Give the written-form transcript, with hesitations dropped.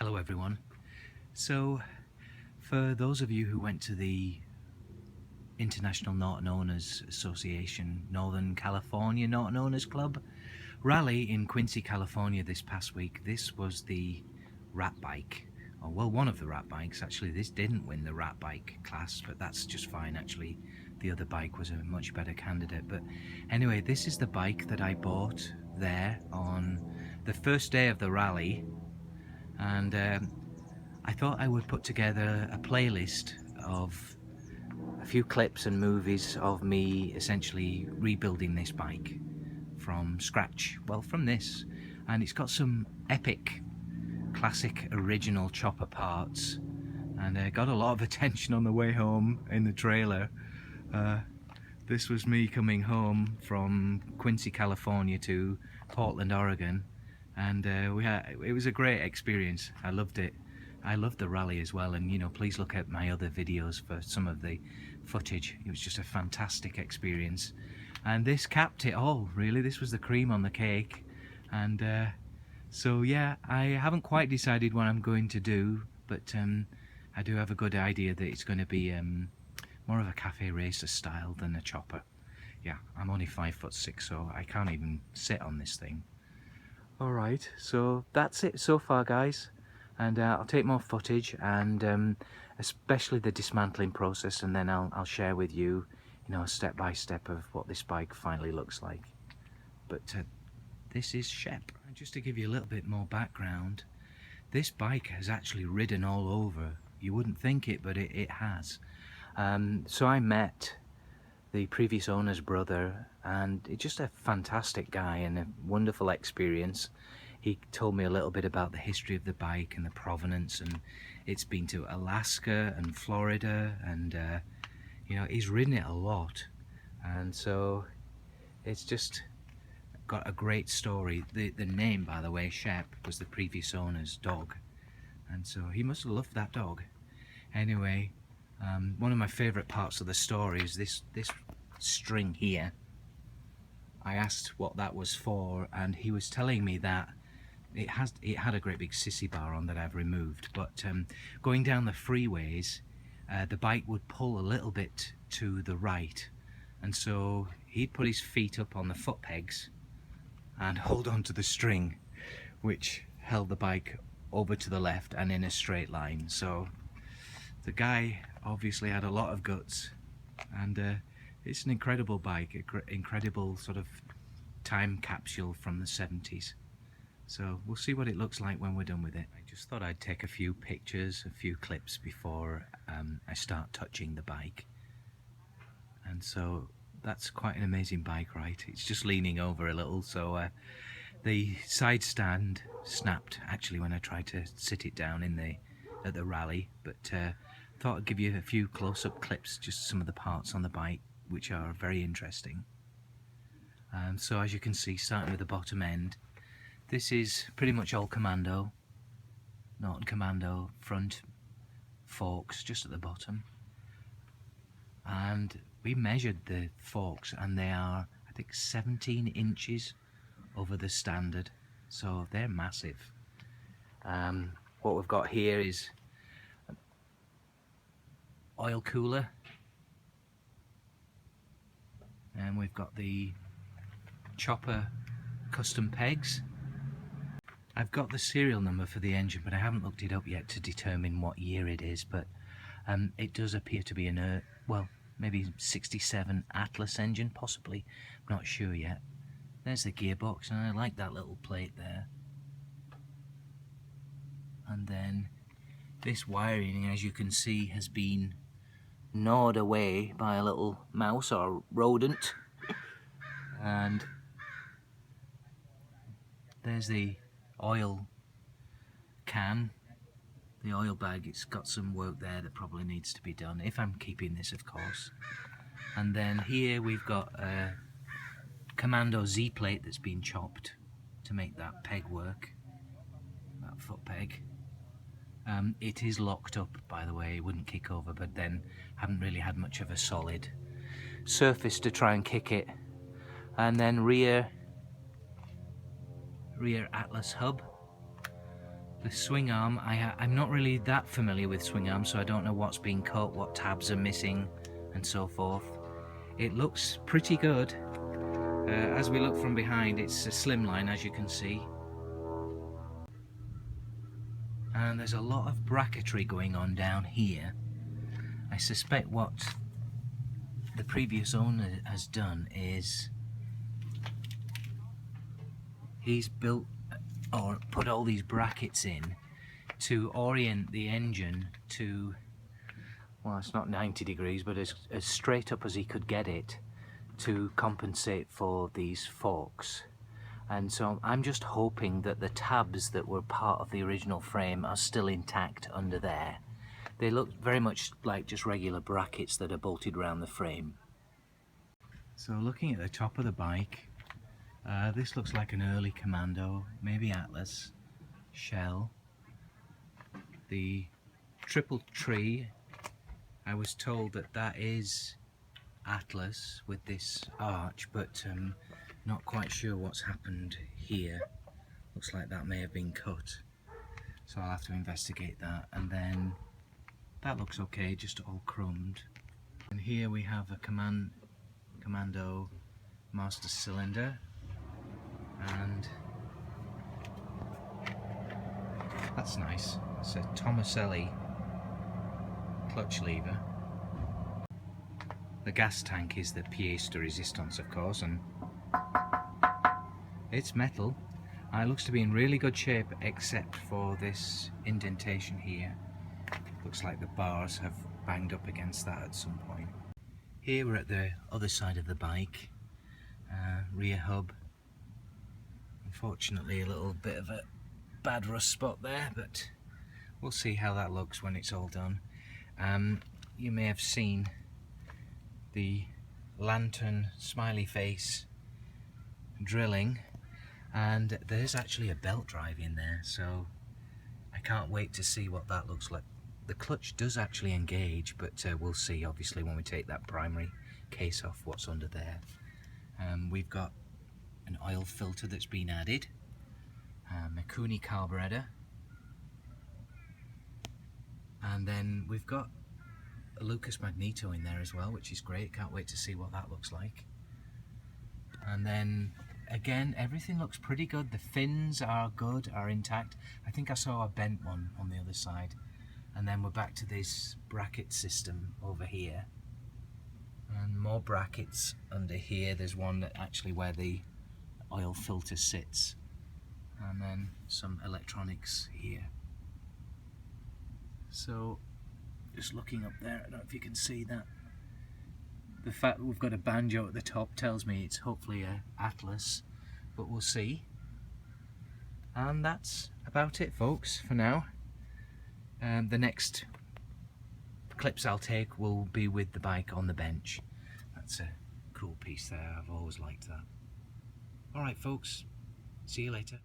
Hello everyone. So for those of you who went to the International Norton Owners Association Northern California Norton Owners Club rally in Quincy, California this past week, this was the rat bike. Oh, well, one of the rat bikes. Actually, this didn't win the rat bike class, but that's just fine. Actually, the other bike was a much better candidate. But anyway, this is the bike that I bought there on the first day of the rally, and I thought I would put together a playlist of a few clips and movies of me essentially rebuilding this bike from scratch. Well, from this, and it's got some epic classic original chopper parts, and got a lot of attention on the way home in the trailer. This was me coming home from Quincy, California to Portland, Oregon, and it was a great experience. I loved it. I loved the rally as well, and please look at my other videos for some of the footage. It was just a fantastic experience, and this capped it all, really. This was the cream on the cake. And so yeah, I haven't quite decided what I'm going to do, but I do have a good idea that it's going to be more of a cafe racer style than a chopper. Yeah, I'm only 5'6", so I can't even sit on this thing. Alright, so that's it so far, guys. And I'll take more footage, and especially the dismantling process, and then I'll share with you, step by step of what this bike finally looks like. But this is Shep. And just to give you a little bit more background, this bike has actually ridden all over. You wouldn't think it, but it has. So I met the previous owner's brother, and it's just a fantastic guy and a wonderful experience. He told me a little bit about the history of the bike and the provenance, and it's been to Alaska and Florida, and he's ridden it a lot, and so it's just got a great story. The name, by the way, Shep, was the previous owner's dog, and so he must have loved that dog. Anyway, one of my favorite parts of the story is this string here. I asked what that was for, and he was telling me that it had a great big sissy bar on that I've removed, but going down the freeways, the bike would pull a little bit to the right, and so he'd put his feet up on the foot pegs and hold on to the string, which held the bike over to the left and in a straight line. So the guy obviously had a lot of guts, and it's an incredible bike, incredible sort of time capsule from the 70s. So we'll see what it looks like when we're done with it. I just thought I'd take a few pictures, a few clips before I start touching the bike. And so that's quite an amazing bike, right? It's just leaning over a little, so the side stand snapped actually when I tried to sit it down at the rally, but thought I'd give you a few close-up clips, just some of the parts on the bike, which are very interesting. So as you can see, starting with the bottom end, this is pretty much all Commando, Norton Commando front forks just at the bottom, and we measured the forks and they are, I think, 17 inches over the standard, so they're massive. What we've got here is an oil cooler, and we've got the chopper custom pegs. I've got the serial number for the engine, but I haven't looked it up yet to determine what year it is, but it does appear to be an well, maybe 67 Atlas engine, possibly. I'm not sure yet. There's the gearbox, and I like that little plate there. And then this wiring, as you can see, has been gnawed away by a little mouse or rodent. And there's the oil can, the oil bag. It's got some work there that probably needs to be done, if I'm keeping this, of course. And then here we've got a Commando Z plate that's been chopped to make that peg work, that foot peg. It is locked up, by the way. It wouldn't kick over, but then haven't really had much of a solid surface to try and kick it. And then rear Atlas hub, The swing arm, I'm not really that familiar with swing arms, so I don't know what's been cut, what tabs are missing, and so forth. It looks pretty good. As we look from behind, it's a slimline, as you can see. And there's a lot of bracketry going on down here. I suspect what the previous owner has done is he's built or put all these brackets in to orient the engine to, well, it's not 90 degrees, but as straight up as he could get it to compensate for these forks. And so I'm just hoping that the tabs that were part of the original frame are still intact under there. They look very much like just regular brackets that are bolted around the frame. So looking at the top of the bike, this looks like an early Commando, maybe Atlas, shell. The triple tree, I was told that that is Atlas with this arch, but not quite sure what's happened here. Looks like that may have been cut, so I'll have to investigate that. And then that looks okay, just all chromed. And here we have a Commando master cylinder, and that's nice. It's a Tomaselli clutch lever. The gas tank is the pièce de résistance, of course, and it's metal. It looks to be in really good shape except for this indentation here. Looks like the bars have banged up against that at some point. Here we're at the other side of the bike, rear hub. Unfortunately a little bit of a bad rust spot there, but we'll see how that looks when it's all done. You may have seen the lantern smiley face drilling, and there's actually a belt drive in there, so I can't wait to see what that looks like. The clutch does actually engage, but we'll see obviously when we take that primary case off what's under there. We've got an oil filter that's been added, Mikuni carburetor, and then we've got a Lucas Magneto in there as well, which is great. Can't wait to see what that looks like. And then again, everything looks pretty good. The fins are good, are intact. I think I saw a bent one on the other side. And then we're back to this bracket system over here, and more brackets under here. There's one that actually where the oil filter sits, and then some electronics here. So just looking up there, I don't know if you can see that. The fact that we've got a banjo at the top tells me it's hopefully a Atlas, but we'll see. And that's about it, folks, for now. The next clips I'll take will be with the bike on the bench. That's a cool piece there. I've always liked that. Alright folks, see you later.